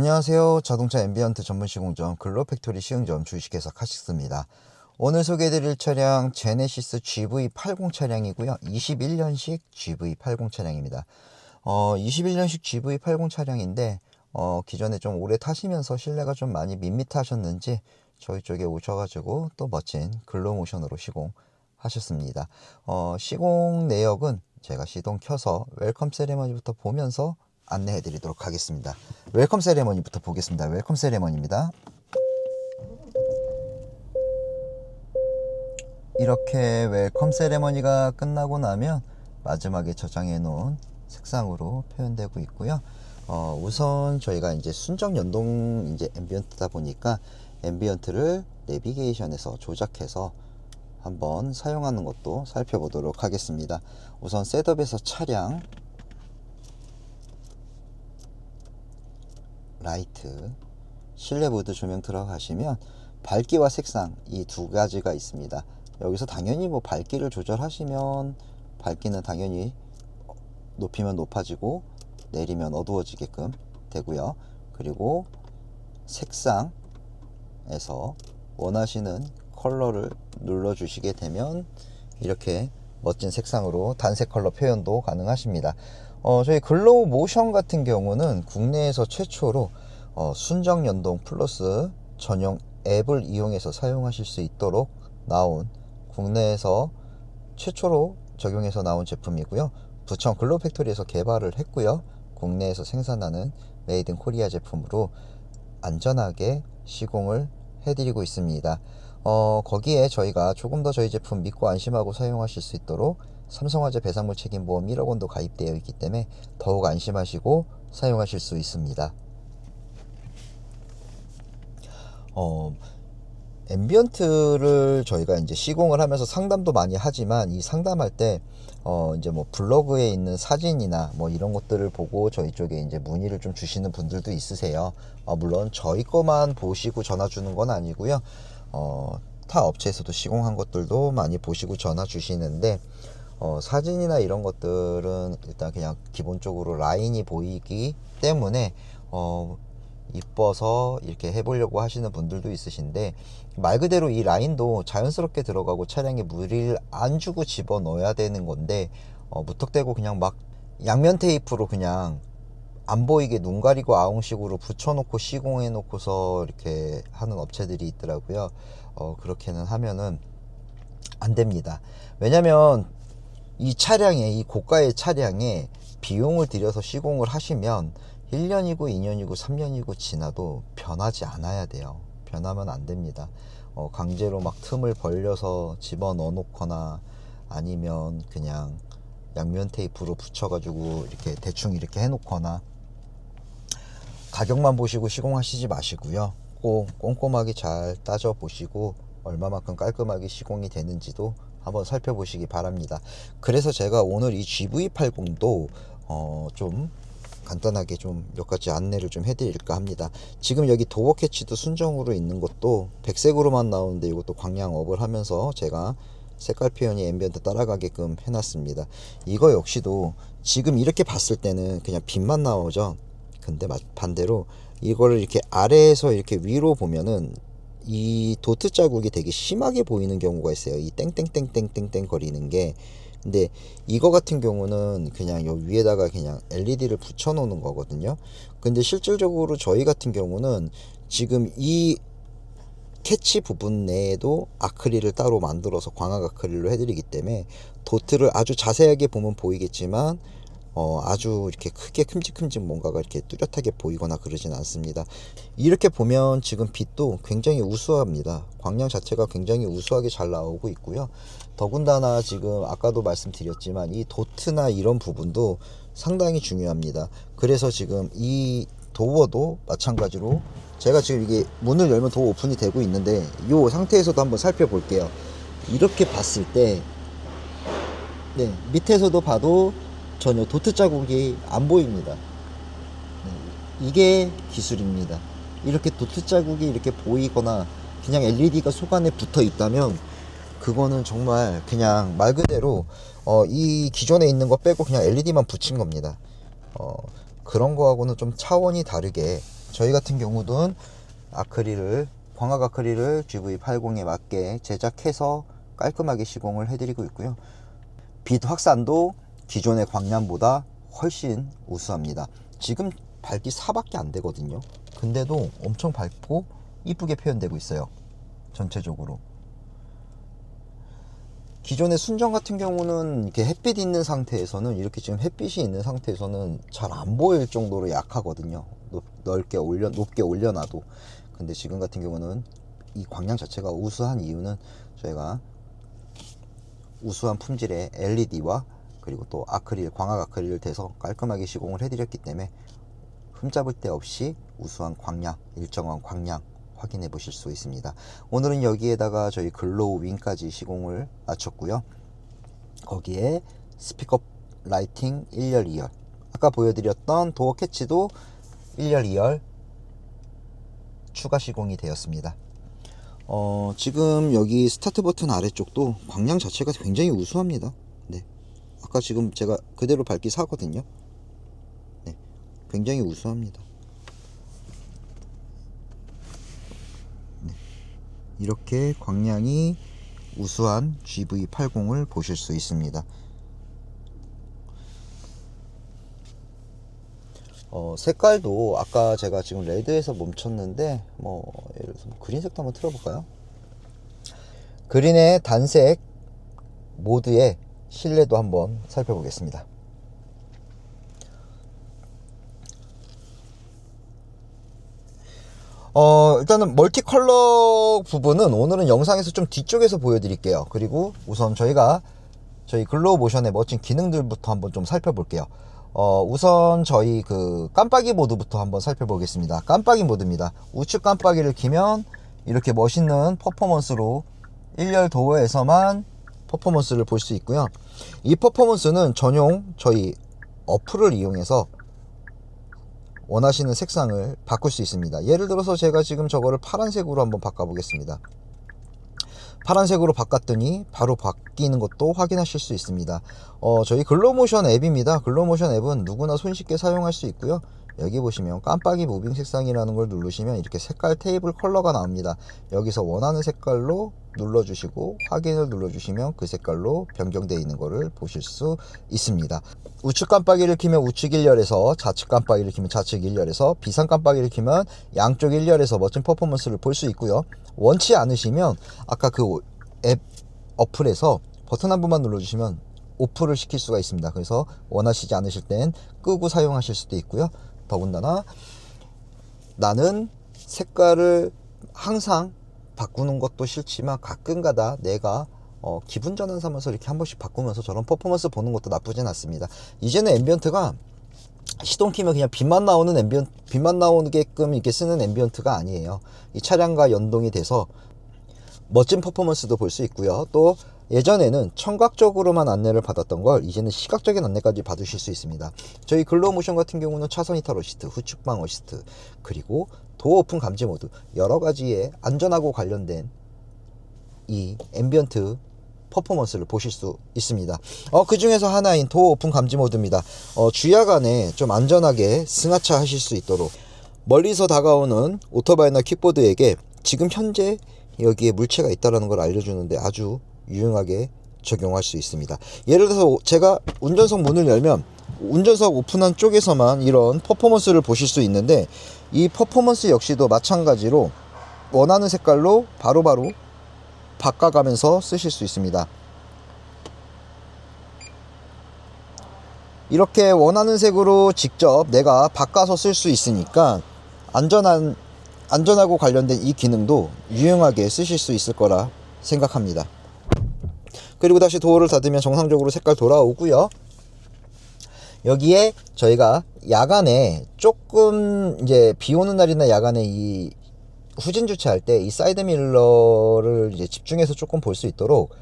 안녕하세요. 자동차 앰비언트 전문 시공점 글로팩토리 시흥점 주식회사 카식스입니다. 오늘 소개해드릴 차량 제네시스 GV80 차량이고요. 21년식 GV80 차량입니다. 21년식 GV80 차량인데 기존에 좀 오래 타시면서 실내가 좀 많이 밋밋하셨는지 저희 쪽에 오셔가지고 또 멋진 글로모션으로 시공하셨습니다. 시공 내역은 제가 시동 켜서 웰컴 세레머니부터 보면서 안내해 드리도록 하겠습니다. 웰컴 세레머니부터 보겠습니다. 웰컴 세레머니입니다. 이렇게 웰컴 세레머니가 끝나고 나면 마지막에 저장해 놓은 색상으로 표현되고 있고요. 우선 저희가 이제 순정 연동 이제 앰비언트다 보니까 앰비언트를 내비게이션에서 조작해서 한번 사용하는 것도 살펴보도록 하겠습니다. 우선 셋업에서 차량 라이트, 실내 모드 조명 들어가시면 밝기와 색상 이 두 가지가 있습니다. 여기서 당연히 뭐 밝기를 조절하시면 밝기는 당연히 높이면 높아지고 내리면 어두워지게끔 되고요. 그리고 색상에서 원하시는 컬러를 눌러 주시게 되면 이렇게 멋진 색상으로 단색 컬러 표현도 가능하십니다. 저희 글로우 모션 같은 경우는 국내에서 최초로 순정 연동 플러스 전용 앱을 이용해서 사용하실 수 있도록 나온 국내에서 최초로 적용해서 나온 제품이고요. 부천 글로우팩토리에서 개발을 했고요. 국내에서 생산하는 메이드 인 코리아 제품으로 안전하게 시공을 해드리고 있습니다. 거기에 저희가 조금 더 저희 제품 믿고 안심하고 사용하실 수 있도록 삼성화재 배상물 책임보험 1억 원도 가입되어 있기 때문에 더욱 안심하시고 사용하실 수 있습니다. 앰비언트를 저희가 이제 시공을 하면서 상담도 많이 하지만 이 상담할 때 이제 뭐 블로그에 있는 사진이나 뭐 이런 것들을 보고 저희 쪽에 이제 문의를 좀 주시는 분들도 있으세요. 물론 저희 거만 보시고 전화 주는 건 아니고요. 타 업체에서도 시공한 것들도 많이 보시고 전화 주시는데 사진이나 이런 것들은 일단 그냥 기본적으로 라인이 보이기 때문에 이뻐서 이렇게 해보려고 하시는 분들도 있으신데 말 그대로 이 라인도 자연스럽게 들어가고 차량에 무리를 안 주고 집어 넣어야 되는 건데 무턱대고 그냥 막 양면 테이프로 그냥 안 보이게 눈 가리고 아웅식으로 붙여놓고 시공해 놓고서 이렇게 하는 업체들이 있더라고요. 그렇게는 하면은 안 됩니다. 왜냐면 이 차량에, 이 고가의 차량에 비용을 들여서 시공을 하시면 1년이고 2년이고 3년이고 지나도 변하지 않아야 돼요. 변하면 안 됩니다. 강제로 막 틈을 벌려서 집어 넣어 놓거나 아니면 그냥 양면 테이프로 붙여가지고 이렇게 대충 이렇게 해 놓거나 가격만 보시고 시공하시지 마시고요. 꼭 꼼꼼하게 잘 따져 보시고 얼마만큼 깔끔하게 시공이 되는지도 한번 살펴보시기 바랍니다. 그래서 제가 오늘 이 GV80도 좀 간단하게 좀 몇 가지 안내를 좀 해드릴까 합니다. 지금 여기 도어 캐치도 순정으로 있는 것도 백색으로만 나오는데 이것도 광량업을 하면서 제가 색깔 표현이 앰비언트 따라가게끔 해놨습니다. 이거 역시도 지금 이렇게 봤을 때는 그냥 빛만 나오죠. 근데 반대로 이거를 이렇게 아래에서 이렇게 위로 보면은 이 도트 자국이 되게 심하게 보이는 경우가 있어요. 이 땡땡땡땡땡땡 거리는 게. 근데 이거 같은 경우는 그냥 요 위에다가 그냥 LED를 붙여 놓는 거거든요. 근데 실질적으로 저희 같은 경우는 지금 이 캐치 부분 내에도 아크릴을 따로 만들어서 광학 아크릴로 해드리기 때문에 도트를 아주 자세하게 보면 보이겠지만 아주 이렇게 크게 큼직큼직 뭔가가 이렇게 뚜렷하게 보이거나 그러진 않습니다. 이렇게 보면 지금 빛도 굉장히 우수합니다. 광량 자체가 굉장히 우수하게 잘 나오고 있고요. 더군다나 지금 아까도 말씀드렸지만 이 도트나 이런 부분도 상당히 중요합니다. 그래서 지금 이 도어도 마찬가지로 제가 지금 이게 문을 열면 도어 오픈이 되고 있는데 이 상태에서도 한번 살펴볼게요. 이렇게 봤을 때 네, 밑에서도 봐도 전혀 도트 자국이 안 보입니다. 이게 기술입니다. 이렇게 도트 자국이 이렇게 보이거나 그냥 LED가 속안에 붙어 있다면 그거는 정말 그냥 말 그대로 이 기존에 있는 거 빼고 그냥 LED만 붙인 겁니다. 그런 거하고는 좀 차원이 다르게 저희 같은 경우는 아크릴을, 광학 아크릴을 GV80에 맞게 제작해서 깔끔하게 시공을 해드리고 있고요. 빛 확산도 기존의 광량보다 훨씬 우수합니다. 지금 밝기 4밖에 안 되거든요. 근데도 엄청 밝고 이쁘게 표현되고 있어요. 전체적으로. 기존의 순정 같은 경우는 이렇게 햇빛 있는 상태에서는, 이렇게 지금 햇빛이 있는 상태에서는 잘 안 보일 정도로 약하거든요. 높게 올려놔도. 근데 지금 같은 경우는 이 광량 자체가 우수한 이유는 저희가 우수한 품질의 LED와 그리고 또 아크릴, 광학 아크릴을 대서 깔끔하게 시공을 해드렸기 때문에 흠잡을 데 없이 우수한 광량, 일정한 광량 확인해 보실 수 있습니다. 오늘은 여기에다가 저희 글로우 윙까지 시공을 마쳤고요. 거기에 스피커 라이팅 1열 2열, 아까 보여드렸던 도어 캐치도 1열 2열 추가 시공이 되었습니다. 지금 여기 스타트 버튼 아래쪽도 광량 자체가 굉장히 우수합니다. 네. 아까 지금 제가 그대로 밝기 4거든요. 네. 굉장히 우수합니다. 네. 이렇게 광량이 우수한 GV80을 보실 수 있습니다. 색깔도 아까 제가 지금 레드에서 멈췄는데 예를 들어서 그린색도 한번 틀어볼까요? 그린의 단색 모드의 실내도 한번 살펴보겠습니다. 일단은 멀티 컬러 부분은 오늘은 영상에서 좀 뒤쪽에서 보여드릴게요. 그리고 우선 저희 글로우 모션의 멋진 기능들부터 한번 좀 살펴볼게요. 우선 저희 그 깜빡이 모드부터 한번 살펴보겠습니다. 깜빡이 모드입니다. 우측 깜빡이를 켜면 이렇게 멋있는 퍼포먼스로 1열 도어에서만 퍼포먼스를 볼 수 있고요. 이 퍼포먼스는 전용 저희 어플을 이용해서 원하시는 색상을 바꿀 수 있습니다. 예를 들어서 제가 지금 저거를 파란색으로 한번 바꿔 보겠습니다. 파란색으로 바꿨더니 바로 바뀌는 것도 확인하실 수 있습니다. 저희 글로모션 앱입니다. 글로모션 앱은 누구나 손쉽게 사용할 수 있고요. 여기 보시면 깜빡이 무빙 색상이라는 걸 누르시면 이렇게 색깔 테이블 컬러가 나옵니다. 여기서 원하는 색깔로 눌러주시고 확인을 눌러주시면 그 색깔로 변경되어 있는 것을 보실 수 있습니다. 우측 깜빡이를 켜면 우측 1열에서, 좌측 깜빡이를 켜면 좌측 1열에서, 비상 깜빡이를 켜면 양쪽 1열에서 멋진 퍼포먼스를 볼 수 있고요. 원치 않으시면 아까 그 앱 어플에서 버튼 한 번만 눌러주시면 오프를 시킬 수가 있습니다. 그래서 원하시지 않으실 땐 끄고 사용하실 수도 있고요. 더군다나 나는 색깔을 항상 바꾸는 것도 싫지만 가끔가다 내가 기분 전환 삼아서 이렇게 한 번씩 바꾸면서 저런 퍼포먼스 보는 것도 나쁘진 않습니다. 이제는 앰비언트가 시동 키면 그냥 빛만 나오게끔 이렇게 쓰는 앰비언트가 아니에요. 이 차량과 연동이 돼서 멋진 퍼포먼스도 볼 수 있고요. 또 예전에는 청각적으로만 안내를 받았던 걸 이제는 시각적인 안내까지 받으실 수 있습니다. 저희 글로우 모션 같은 경우는 차선 이탈 어시스트, 후측방 어시스트, 그리고 도어 오픈 감지 모드, 여러 가지의 안전하고 관련된 이 앰비언트 퍼포먼스를 보실 수 있습니다. 그 중에서 하나인 도어 오픈 감지 모드입니다. 주야간에 좀 안전하게 승하차 하실 수 있도록 멀리서 다가오는 오토바이나 킥보드에게 지금 현재 여기에 물체가 있다는 걸 알려주는데 아주 유용하게 적용할 수 있습니다. 예를 들어서 제가 운전석 문을 열면 운전석 오픈한 쪽에서만 이런 퍼포먼스를 보실 수 있는데, 이 퍼포먼스 역시도 마찬가지로 원하는 색깔로 바로바로 바꿔가면서 쓰실 수 있습니다. 이렇게 원하는 색으로 직접 내가 바꿔서 쓸 수 있으니까 안전하고 관련된 이 기능도 유용하게 쓰실 수 있을 거라 생각합니다. 그리고 다시 도어를 닫으면 정상적으로 색깔 돌아오고요. 여기에 저희가 야간에 조금 이제 비 오는 날이나 야간에 이 후진 주차할 때 이 사이드 밀러를 이제 집중해서 조금 볼 수 있도록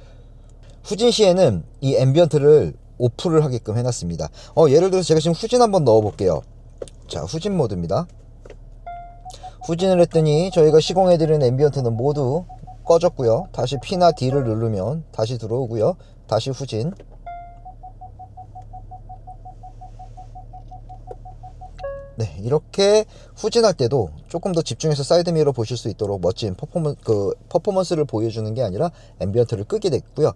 후진 시에는 이 앰비언트를 오프를 하게끔 해놨습니다. 예를 들어서 제가 지금 후진 한번 넣어 볼게요. 자, 후진 모드입니다. 후진을 했더니 저희가 시공해드리는 앰비언트는 모두 꺼졌고요. 다시 P나 D를 누르면 다시 들어오고요. 다시 후진. 네, 이렇게 후진할 때도 조금 더 집중해서 사이드미러 보실 수 있도록 멋진 퍼포먼스를 보여주는 게 아니라 앰비언트를 끄게 됐고요.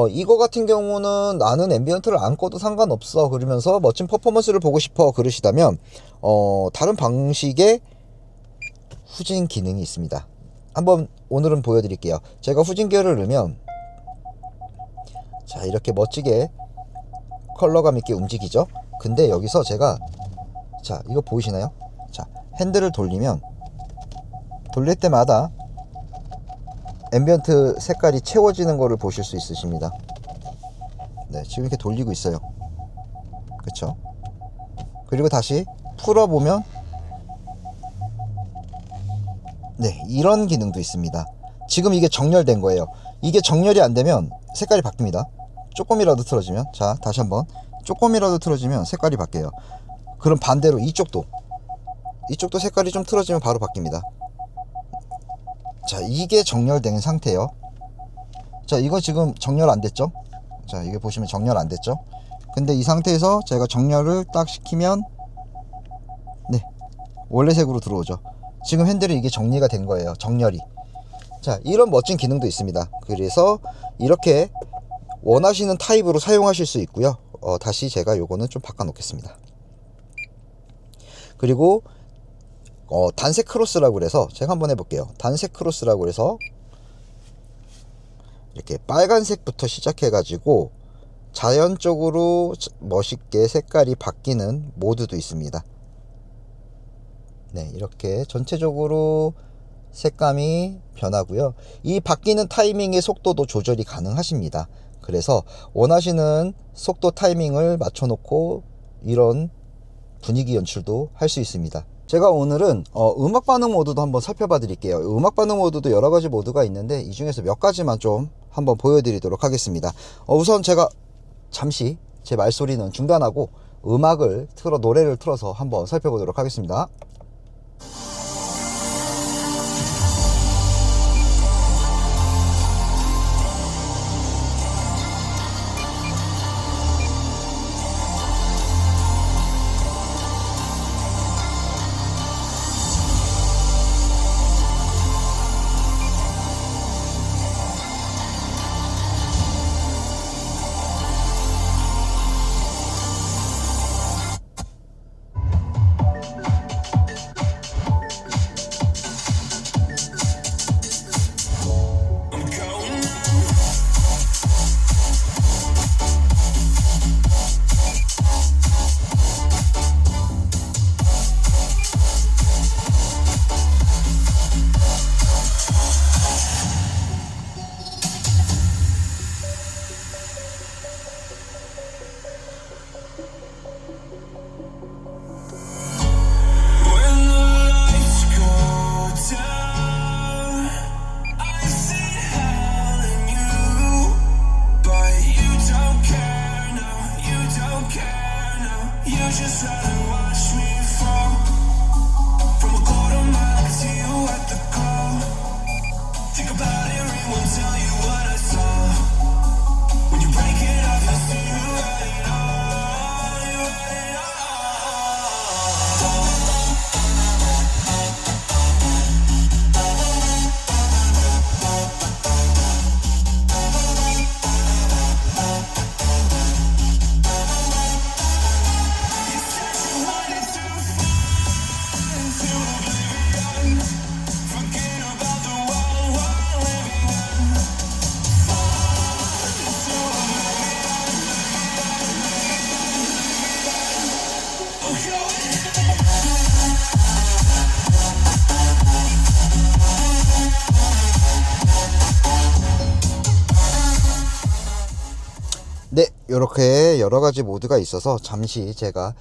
이거 같은 경우는 나는 앰비언트를 안 꺼도 상관없어 그러면서 멋진 퍼포먼스를 보고 싶어 그러시다면 다른 방식의 후진 기능이 있습니다. 한번 오늘은 보여드릴게요. 제가 후진 기어를 넣으면 자, 이렇게 멋지게 컬러감 있게 움직이죠. 근데 여기서 제가 자, 이거 보이시나요? 자, 핸들을 돌리면 돌릴 때마다 앰비언트 색깔이 채워지는 거를 보실 수 있으십니다. 네, 지금 이렇게 돌리고 있어요. 그쵸? 그리고 다시 풀어보면 네, 이런 기능도 있습니다. 지금 이게 정렬된 거예요. 이게 정렬이 안 되면 색깔이 바뀝니다. 조금이라도 틀어지면, 자, 다시 한번 조금이라도 틀어지면 색깔이 바뀌어요. 그럼 반대로 이쪽도 색깔이 좀 틀어지면 바로 바뀝니다. 자, 이게 정렬된 상태예요. 자, 이거 지금 정렬 안 됐죠? 자, 이게 보시면 정렬 안 됐죠? 근데 이 상태에서 제가 정렬을 딱 시키면 네, 원래 색으로 들어오죠. 지금 핸들이 이게 정리가 된 거예요. 정렬이. 자, 이런 멋진 기능도 있습니다. 그래서 이렇게 원하시는 타입으로 사용하실 수 있고요. 다시 제가 요거는 좀 바꿔 놓겠습니다. 그리고 단색 크로스라고 그래서 제가 한번 해볼게요. 단색 크로스라고 그래서 이렇게 빨간색부터 시작해 가지고 자연적으로 멋있게 색깔이 바뀌는 모드도 있습니다. 네, 이렇게 전체적으로 색감이 변하고요. 이 바뀌는 타이밍의 속도도 조절이 가능하십니다. 그래서 원하시는 속도 타이밍을 맞춰 놓고 이런 분위기 연출도 할 수 있습니다. 제가 오늘은 음악 반응 모드도 한번 살펴봐 드릴게요. 음악 반응 모드도 여러 가지 모드가 있는데 이 중에서 몇 가지만 좀 한번 보여드리도록 하겠습니다. 우선 제가 잠시 제 말소리는 중단하고 노래를 틀어서 한번 살펴보도록 하겠습니다. 네, 이렇게 여러가지 모드가 있어서 잠시 제가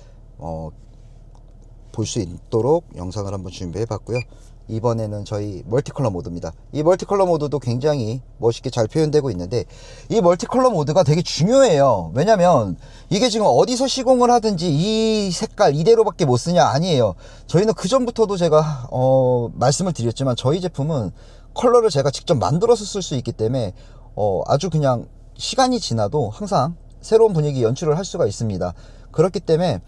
볼 수 있도록 영상을 한번 준비해 봤고요. 이번에는 저희 멀티컬러 모드입니다. 이 멀티컬러 모드도 굉장히 멋있게 잘 표현되고 있는데 이 멀티컬러 모드가 되게 중요해요. 왜냐면 이게 지금 어디서 시공을 하든지 이 색깔 이대로밖에 못 쓰냐 아니에요. 저희는 그 전부터도 제가 말씀을 드렸지만 저희 제품은 컬러를 제가 직접 만들어서 쓸 수 있기 때문에 아주 그냥 시간이 지나도 항상 새로운 분위기 연출을 할 수가 있습니다. 그렇기 때문에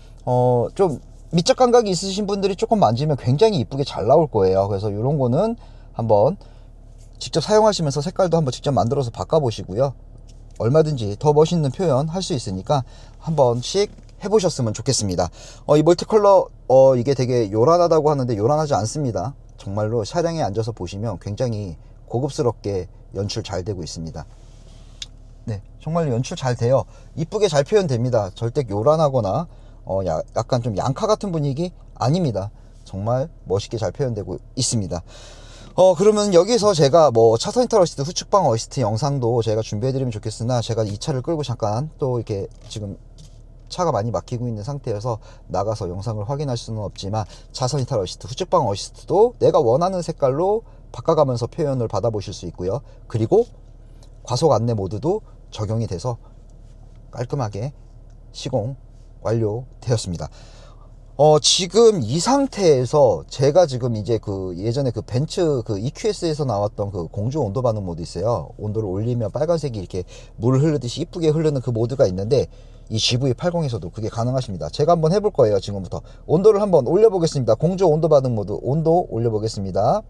좀 밑적 감각이 있으신 분들이 조금 만지면 굉장히 이쁘게 잘 나올 거예요. 그래서 이런 거는 한번 직접 사용하시면서 색깔도 한번 직접 만들어서 바꿔보시고요. 얼마든지 더 멋있는 표현 할 수 있으니까 한 번씩 해보셨으면 좋겠습니다. 이 멀티컬러 이게 되게 요란하다고 하는데 요란하지 않습니다. 정말로 차량에 앉아서 보시면 굉장히 고급스럽게 연출 잘 되고 있습니다. 네, 정말 연출 잘 돼요. 이쁘게 잘 표현됩니다. 절대 요란하거나 약간 좀 양카 같은 분위기 아닙니다. 정말 멋있게 잘 표현되고 있습니다. 그러면 여기서 제가 뭐 차선 이탈 어시스트, 후측방 어시스트 영상도 제가 준비해드리면 좋겠으나, 제가 이 차를 끌고 잠깐 또 이렇게 지금 차가 많이 막히고 있는 상태여서 나가서 영상을 확인할 수는 없지만, 차선 이탈 어시스트, 후측방 어시스트도 내가 원하는 색깔로 바꿔가면서 표현을 받아보실 수 있고요. 그리고 과속 안내 모드도 적용이 돼서 깔끔하게 시공 완료되었습니다. 지금 이 상태에서 제가 지금 이제 예전에 벤츠 EQS에서 나왔던 공조 온도 반응 모드 있어요. 온도를 올리면 빨간색이 이렇게 물 흐르듯이 이쁘게 흐르는 그 모드가 있는데, 이 GV80에서도 그게 가능하십니다. 제가 한번 해볼 거예요. 지금부터 온도를 한번 올려보겠습니다. 공조 온도 반응 모드 온도 올려보겠습니다.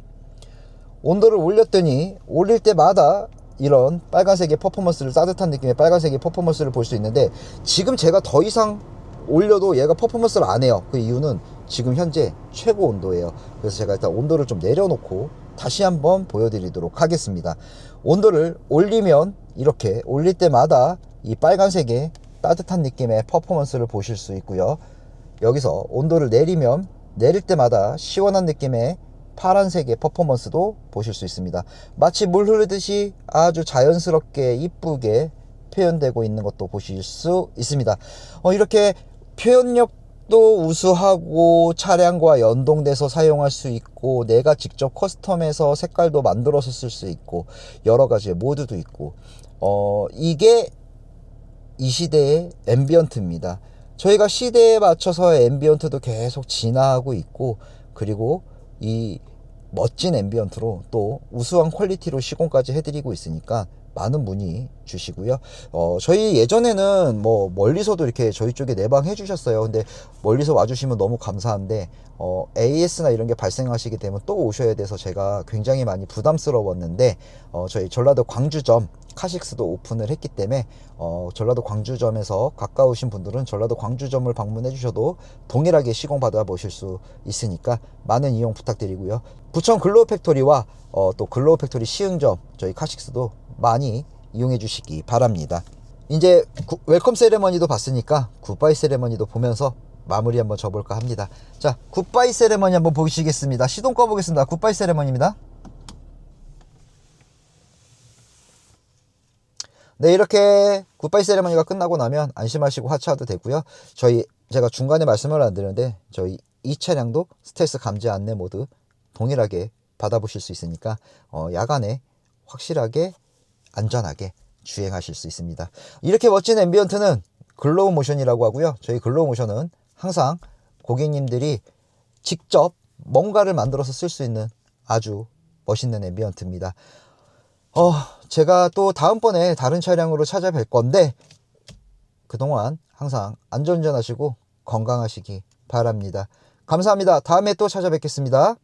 온도를 올렸더니 올릴 때마다 이런 빨간색의 퍼포먼스를, 따뜻한 느낌의 빨간색의 퍼포먼스를 볼 수 있는데, 지금 제가 더 이상 올려도 얘가 퍼포먼스를 안 해요. 그 이유는 지금 현재 최고 온도예요. 그래서 제가 일단 온도를 좀 내려놓고 다시 한번 보여드리도록 하겠습니다. 온도를 올리면 이렇게 올릴 때마다 이 빨간색의 따뜻한 느낌의 퍼포먼스를 보실 수 있고요. 여기서 온도를 내리면 내릴 때마다 시원한 느낌의 파란색의 퍼포먼스도 보실 수 있습니다. 마치 물 흐르듯이 아주 자연스럽게 이쁘게 표현되고 있는 것도 보실 수 있습니다. 이렇게 표현력도 우수하고 차량과 연동돼서 사용할 수 있고, 내가 직접 커스텀해서 색깔도 만들어서 쓸 수 있고, 여러 가지의 모드도 있고, 이게 이 시대의 앰비언트입니다. 저희가 시대에 맞춰서 앰비언트도 계속 진화하고 있고, 그리고 이 멋진 앰비언트로 또 우수한 퀄리티로 시공까지 해드리고 있으니까 많은 문의 주시고요. 저희 예전에는 뭐 멀리서도 이렇게 저희 쪽에 내방 해주셨어요. 근데 멀리서 와주시면 너무 감사한데, AS나 이런 게 발생하시게 되면 또 오셔야 돼서 제가 굉장히 많이 부담스러웠는데, 저희 전라도 광주점 카식스도 오픈을 했기 때문에 전라도 광주점에서 가까우신 분들은 전라도 광주점을 방문해 주셔도 동일하게 시공 받아 보실 수 있으니까 많은 이용 부탁드리고요. 부천 글로우 팩토리와 또 글로우 팩토리 시흥점 저희 카식스도 많이 이용해 주시기 바랍니다. 이제 웰컴 세레머니도 봤으니까 굿바이 세레머니도 보면서 마무리 한번 줘볼까 합니다. 자, 굿바이 세레머니 한번 보시겠습니다. 시동 꺼보겠습니다. 굿바이 세레머니입니다. 네, 이렇게 굿바이 세레머니가 끝나고 나면 안심하시고 하차도 되고요. 제가 중간에 말씀을 안 드렸는데, 저희 이 차량도 스텔스 감지 안내 모드 동일하게 받아보실 수 있으니까 야간에 확실하게 안전하게 주행하실 수 있습니다. 이렇게 멋진 앰비언트는 글로우 모션이라고 하고요. 저희 글로우 모션은 항상 고객님들이 직접 뭔가를 만들어서 쓸 수 있는 아주 멋있는 앰비언트입니다. 제가 또 다음번에 다른 차량으로 찾아뵐 건데, 그동안 항상 안전운전 하시고 건강하시기 바랍니다. 감사합니다. 다음에 또 찾아뵙겠습니다.